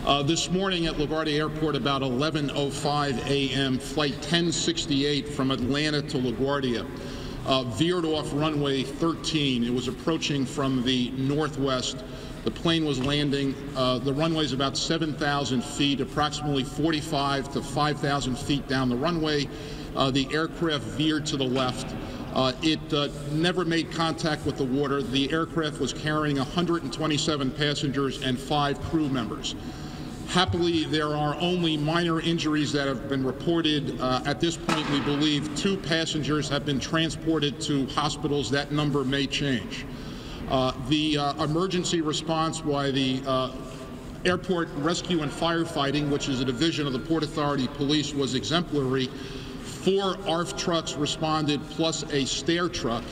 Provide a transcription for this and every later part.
This morning at LaGuardia Airport about 11:05 a.m., Flight 1068 from Atlanta to LaGuardia veered off runway 13. It was approaching from the northwest. The plane was landing. The runway is about 7,000 feet, approximately 45 to 5,000 feet down the runway. The aircraft veered to the left. It never made contact with the water. The aircraft was carrying 127 passengers and 5 crew members. Happily, there are only minor injuries that have been reported. At this point, we believe 2 passengers have been transported to hospitals. That number may change. The emergency response by the Airport Rescue and Firefighting, which is a division of the Port Authority Police, was exemplary. 4 ARF trucks responded, plus a stair truck.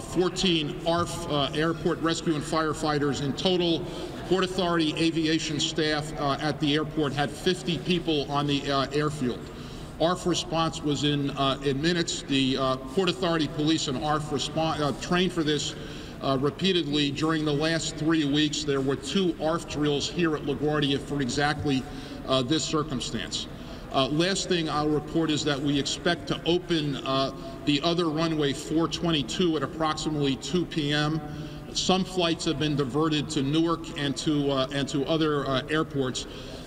14 ARF Airport Rescue and Firefighters in total. Port Authority aviation staff at the airport had 50 people on the airfield. ARF response was in minutes. The Port Authority Police and ARF trained for this repeatedly. During the last 3 weeks, there were 2 ARF drills here at LaGuardia for exactly this circumstance. Last thing I'll report is that we expect to open the other runway 422 at approximately 2 p.m. Some flights have been diverted to Newark and to other airports.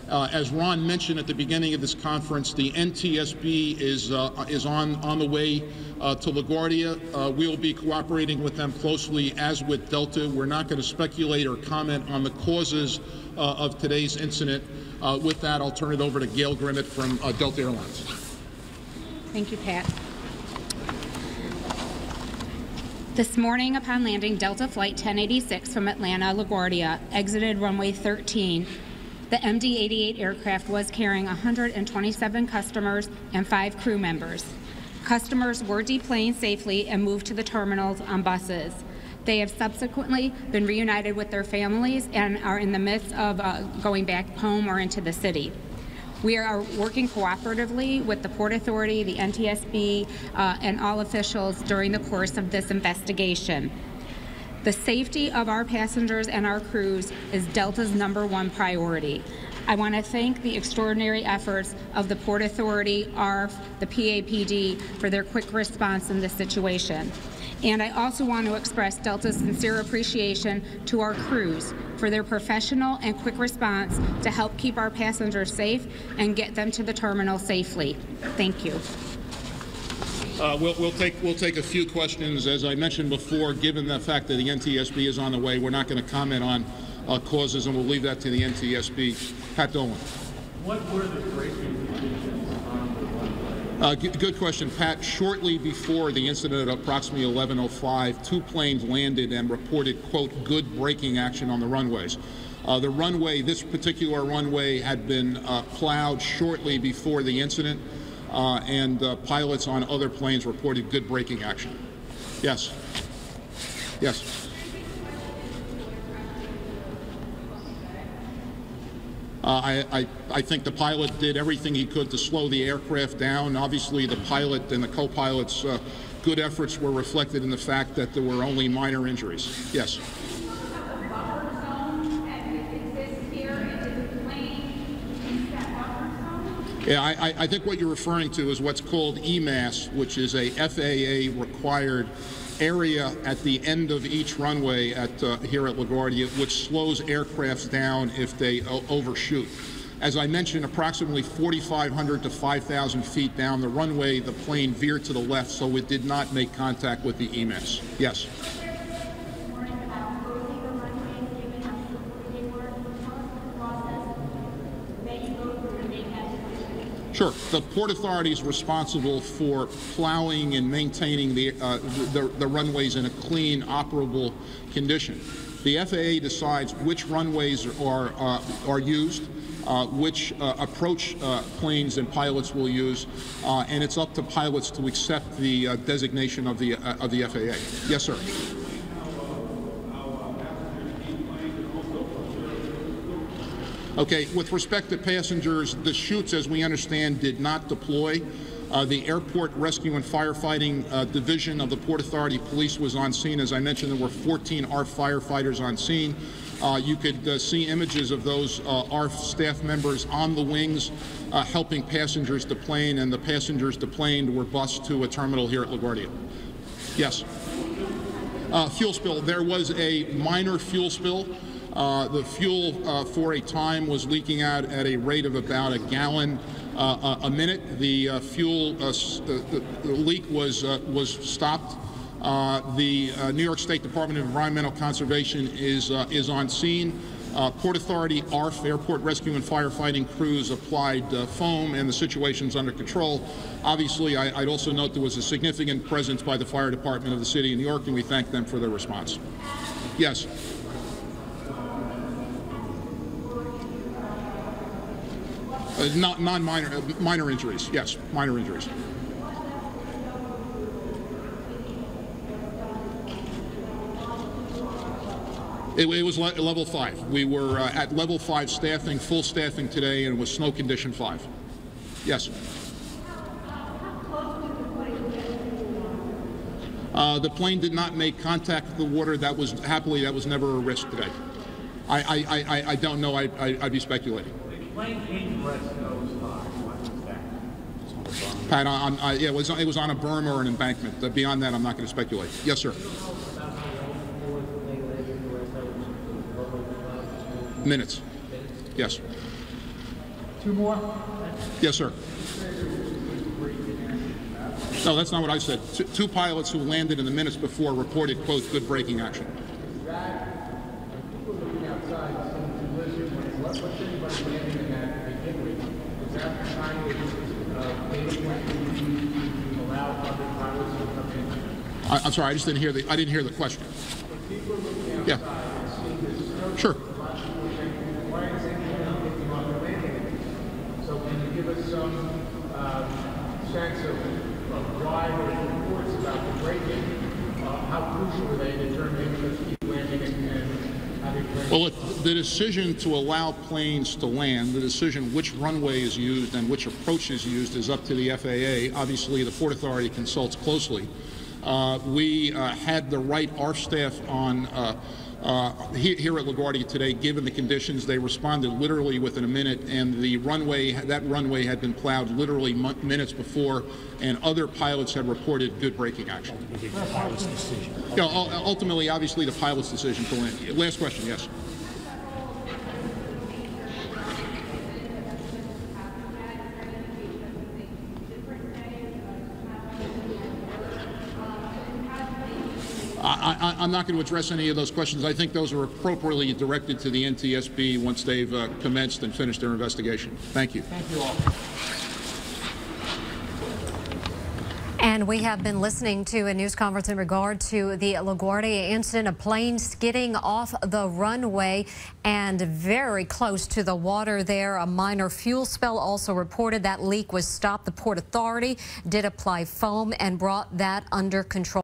As Ron mentioned at the beginning of this conference, the NTSB is on the way to LaGuardia. We'll be cooperating with them closely, as with Delta. We're not going to speculate or comment on the causes of today's incident. With that, I'll turn it over to Gail Grimmett from Delta Airlines. Thank you, Pat. This morning, upon landing, Delta Flight 1086 from Atlanta, LaGuardia exited runway 13. The MD-88 aircraft was carrying 127 customers and 5 crew members. Customers were deplaned safely and moved to the terminals on buses. They have subsequently been reunited with their families and are in the midst of going back home or into the city. We are working cooperatively with the Port Authority, the NTSB, and all officials during the course of this investigation. The safety of our passengers and our crews is Delta's #1 priority. I want to thank the extraordinary efforts of the Port Authority, ARF, the PAPD for their quick response in this situation. And I also want to express Delta's sincere appreciation to our crews for their professional and quick response to help keep our passengers safe and get them to the terminal safely. Thank you. We'll take a few questions. As I mentioned before, given the fact that the NTSB is on the way, we're not going to comment on causes, and we'll leave that to the NTSB. Pat Dolan. What were the braking conditions on the runway? Good question, Pat. Shortly before the incident at approximately 11:05, 2 planes landed and reported, quote, good braking action on the runways. The runway, this particular runway, had been plowed shortly before the incident, and pilots on other planes reported good braking action. Yes. Yes. I think the pilot did everything he could to slow the aircraft down. Obviously, the pilot and the co-pilot's good efforts were reflected in the fact that there were only minor injuries. Yes. Yeah, I think what you're referring to is what's called EMAS, which is a FAA-required area at the end of each runway here at LaGuardia, which slows aircrafts down if they overshoot. As I mentioned, approximately 4,500 to 5,000 feet down the runway, the plane veered to the left, so it did not make contact with the EMAS. Yes. Sure. The Port Authority is responsible for plowing and maintaining the runways in a clean, operable condition. The FAA decides which runways are used, which approach planes and pilots will use, and it's up to pilots to accept the designation of the FAA. Yes, sir. Okay, with respect to passengers, the chutes, as we understand, did not deploy. The Airport Rescue and Firefighting Division of the Port Authority Police was on scene. As I mentioned, there were 14 ARF firefighters on scene. You could see images of those ARF staff members on the wings helping passengers deplane, and the passengers deplaned were bused to a terminal here at LaGuardia. Yes. Fuel spill. There was a minor fuel spill. The fuel for a time was leaking out at a rate of about a gallon a minute. The fuel the leak was stopped. The New York State Department of Environmental Conservation is on scene. Port Authority, ARF, Airport Rescue and Firefighting crews applied foam, and the situation's under control. Obviously, I'd also note there was a significant presence by the fire department of the city of New York, and we thank them for their response. Yes. Minor injuries. Yes, minor injuries. It was level 5. We were at level 5 staffing, full staffing today, and it was snow condition 5. Yes. The plane did not make contact with the water. That was never a risk today. I don't know. I'd be speculating. The plane came to rest nose high. What was that? Pat, yeah, it was on a berm or an embankment. Beyond that, I'm not going to speculate. Yes, sir. Minutes. Yes. 2 more? Yes, sir. No, that's not what I said. Two pilots who landed in the minutes before reported, quote, good braking action. People looking outside, some collision, what's anybody landing in that to begin with? Is that the kind of data point to allow other pilots to come in? I'm sorry, I just didn't hear the question. People are looking outside and seeing this snow. Sure. Why is anyone looking on the landing? So can you give us some sense of why there's reports about the break-in? How crucial are they in determining the keep landing and having break-in? Well, the decision to allow planes to land, the decision which runway is used and which approach is used is up to the FAA. Obviously, the Port Authority consults closely. We had the right ARF staff on here at LaGuardia today. Given the conditions, they responded literally within a minute, and that runway had been plowed literally minutes before, and other pilots had reported good braking action. The pilot's decision. Yeah, ultimately, obviously, the pilot's decision to land. Last question, yes. I'm not going to address any of those questions. I think those are appropriately directed to the NTSB once they've commenced and finished their investigation. Thank you. Thank you all. And we have been listening to a news conference in regard to the LaGuardia incident, a plane skidding off the runway and very close to the water there. A minor fuel spill also reported. That leak was stopped. The Port Authority did apply foam and brought that under control.